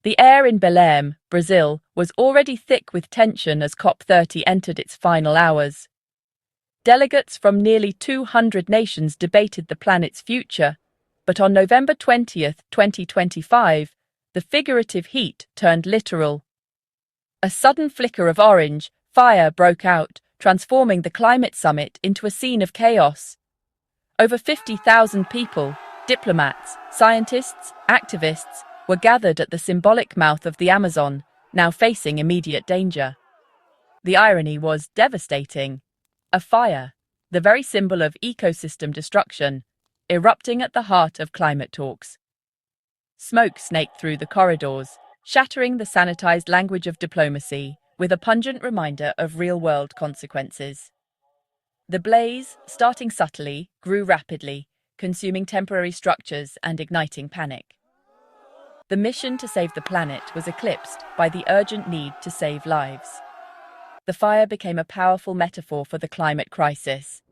The air in Belem, Brazil, was already thick with tension as COP30 entered its final hours. Delegates from nearly 200 nations debated the planet's future, but on November 20, 2025, the figurative heat turned literal. A sudden flicker of orange fire broke out, transforming the climate summit into a scene of chaos. Over 50,000 people, diplomats, scientists, activists, were gathered at the symbolic mouth of the Amazon, now facing immediate danger. The irony was devastating. A fire, the very symbol of ecosystem destruction, erupting at the heart of climate talks. Smoke snaked through the corridors, shattering the sanitized language of diplomacy with a pungent reminder of real-world consequences. The blaze, starting subtly, grew rapidly, consuming temporary structures and igniting panic. The mission to save the planet was eclipsed by the urgent need to save lives. The fire became a powerful metaphor for the climate crisis,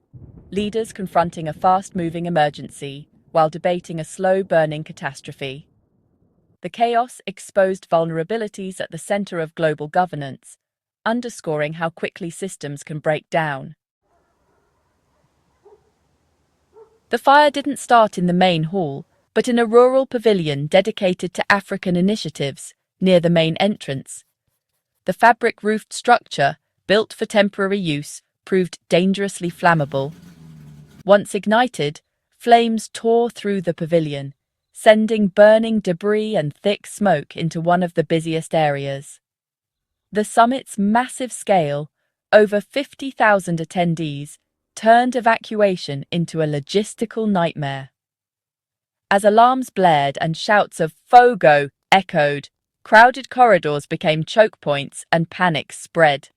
leaders confronting a fast-moving emergency while debating a slow-burning catastrophe. The chaos exposed vulnerabilities at the center of global governance, underscoring how quickly systems can break down. The fire didn't start in the main hall, but in a rural pavilion dedicated to African initiatives near the main entrance. The fabric-roofed structure, built for temporary use, proved dangerously flammable. Once ignited, flames tore through the pavilion, sending burning debris and thick smoke into one of the busiest areas. The summit's massive scale, over 50,000 attendees, turned evacuation into a logistical nightmare. As alarms blared and shouts of "Fogo" echoed, crowded corridors became choke points and panic spread.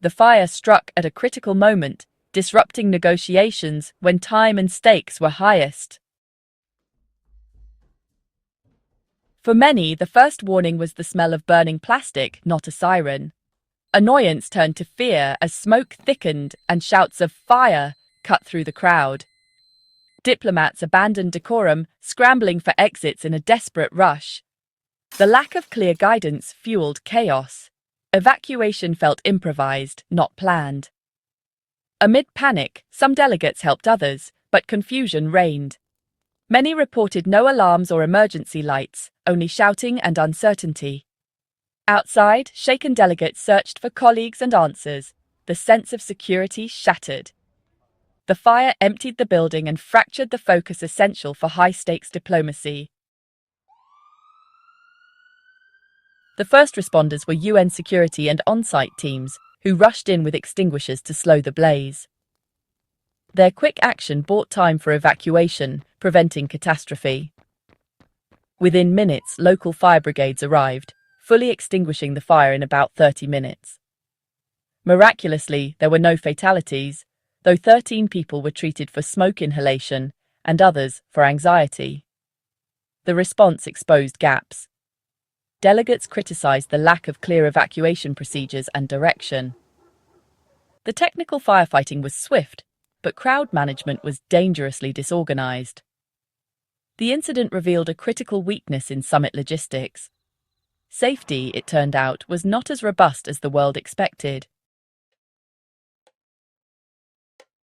The fire struck at a critical moment, disrupting negotiations when time and stakes were highest. For many, the first warning was the smell of burning plastic, not a siren. Annoyance turned to fear as smoke thickened and shouts of "fire" cut through the crowd. Diplomats abandoned decorum, scrambling for exits in a desperate rush. The lack of clear guidance fueled chaos. Evacuation felt improvised, not planned. Amid panic, some delegates helped others, but confusion reigned. Many reported no alarms or emergency lights, only shouting and uncertainty. Outside, shaken delegates searched for colleagues and answers, the sense of security shattered. The fire emptied the building and fractured the focus essential for high-stakes diplomacy. The first responders were UN security and on-site teams, who rushed in with extinguishers to slow the blaze. Their quick action bought time for evacuation, preventing catastrophe. Within minutes, local fire brigades arrived, fully extinguishing the fire in about 30 minutes. Miraculously, there were no fatalities, though 13 people were treated for smoke inhalation and others for anxiety. The response exposed gaps. Delegates criticized the lack of clear evacuation procedures and direction. The technical firefighting was swift, but crowd management was dangerously disorganized. The incident revealed a critical weakness in summit logistics. Safety, it turned out, was not as robust as the world expected.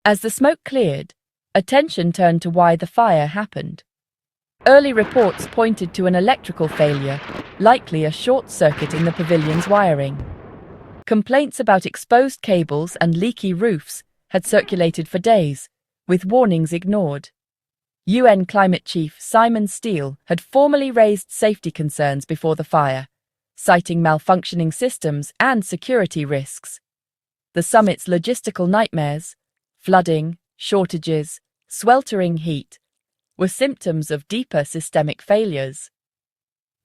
As the smoke cleared, attention turned to why the fire happened. Early reports pointed to an electrical failure, likely a short circuit in the pavilion's wiring. Complaints about exposed cables and leaky roofs had circulated for days, with warnings ignored. UN Climate Chief Simon Steele had formally raised safety concerns before the fire, citing malfunctioning systems and security risks. The summit's logistical nightmares, flooding, shortages, sweltering heat, were symptoms of deeper systemic failures.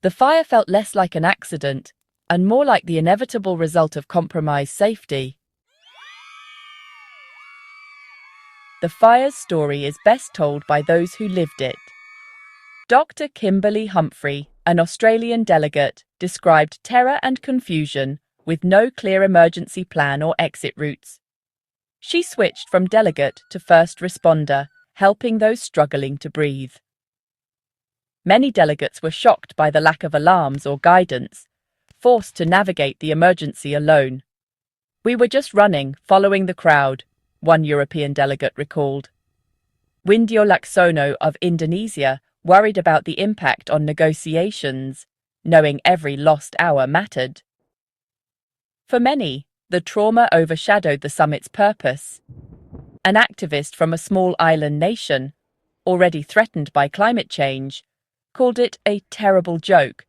The fire felt less like an accident and more like the inevitable result of compromised safety. The fire's story is best told by those who lived it. Dr. Kimberly Humphrey, an Australian delegate, described terror and confusion with no clear emergency plan or exit routes. She switched from delegate to first responder, helping those struggling to breathe. Many delegates were shocked by the lack of alarms or guidance, forced to navigate the emergency alone. "We were just running, following the crowd," one European delegate recalled. Windio Laksono of Indonesia worried about the impact on negotiations, knowing every lost hour mattered. For many, the trauma overshadowed the summit's purpose. An activist from a small island nation, already threatened by climate change, called it a terrible joke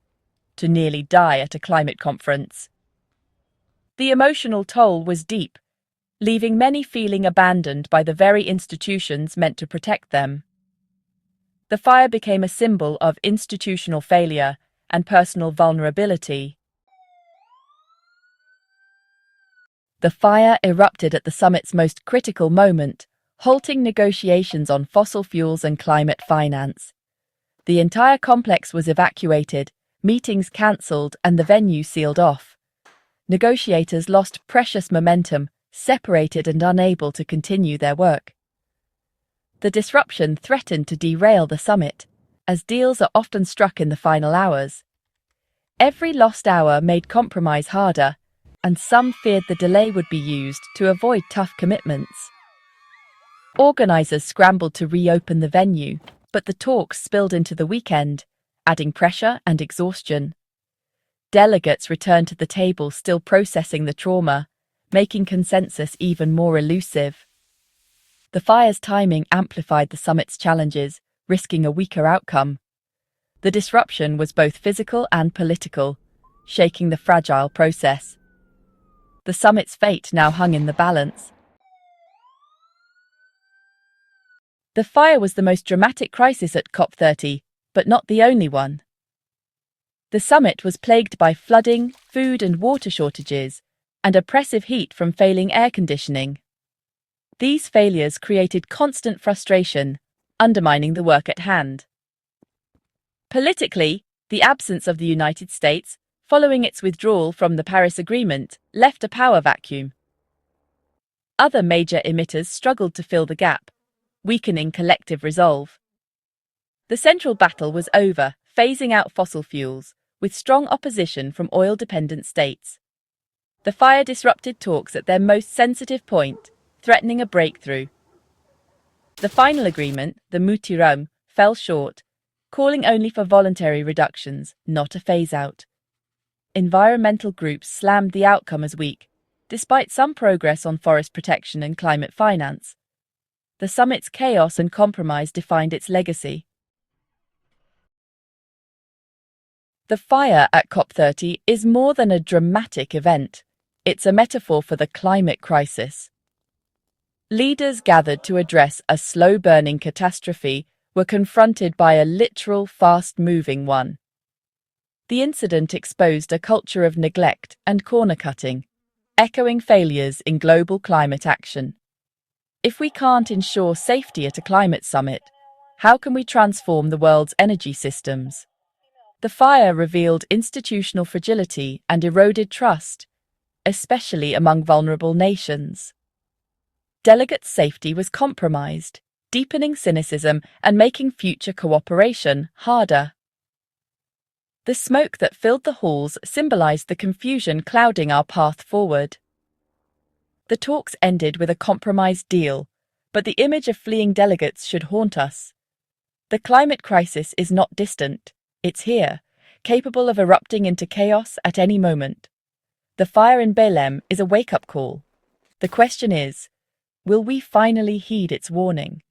to nearly die at a climate conference. The emotional toll was deep, leaving many feeling abandoned by the very institutions meant to protect them. The fire became a symbol of institutional failure and personal vulnerability. The fire erupted at the summit's most critical moment, halting negotiations on fossil fuels and climate finance. The entire complex was evacuated, meetings cancelled, and the venue sealed off. Negotiators lost precious momentum, separated and unable to continue their work. The disruption threatened to derail the summit, as deals are often struck in the final hours. Every lost hour made compromise harder, and some feared the delay would be used to avoid tough commitments. Organisers scrambled to reopen the venue, but the talks spilled into the weekend, adding pressure and exhaustion. Delegates returned to the table still processing the trauma, making consensus even more elusive. The fire's timing amplified the summit's challenges, risking a weaker outcome. The disruption was both physical and political, shaking the fragile process. The summit's fate now hung in the balance. The fire was the most dramatic crisis at COP30, but not the only one. The summit was plagued by flooding, food and water shortages, and oppressive heat from failing air conditioning. These failures created constant frustration, undermining the work at hand. Politically, the absence of the United States, following its withdrawal from the Paris Agreement, left a power vacuum. Other major emitters struggled to fill the gap, weakening collective resolve. The central battle was over, phasing out fossil fuels, with strong opposition from oil-dependent states. The fire disrupted talks at their most sensitive point, threatening a breakthrough. The final agreement, the Mutiram, fell short, calling only for voluntary reductions, not a phase-out. Environmental groups slammed the outcome as weak, despite some progress on forest protection and climate finance. The summit's chaos and compromise defined its legacy. The fire at COP30 is more than a dramatic event. It's a metaphor for the climate crisis. Leaders gathered to address a slow-burning catastrophe were confronted by a literal, fast-moving one. The incident exposed a culture of neglect and corner-cutting, echoing failures in global climate action. If we can't ensure safety at a climate summit, how can we transform the world's energy systems? The fire revealed institutional fragility and eroded trust, especially among vulnerable nations. Delegates' safety was compromised, deepening cynicism and making future cooperation harder. The smoke that filled the halls symbolized the confusion clouding our path forward. The talks ended with a compromised deal, but the image of fleeing delegates should haunt us. The climate crisis is not distant, it's here, capable of erupting into chaos at any moment. The fire in Belem is a wake-up call. The question is, will we finally heed its warning?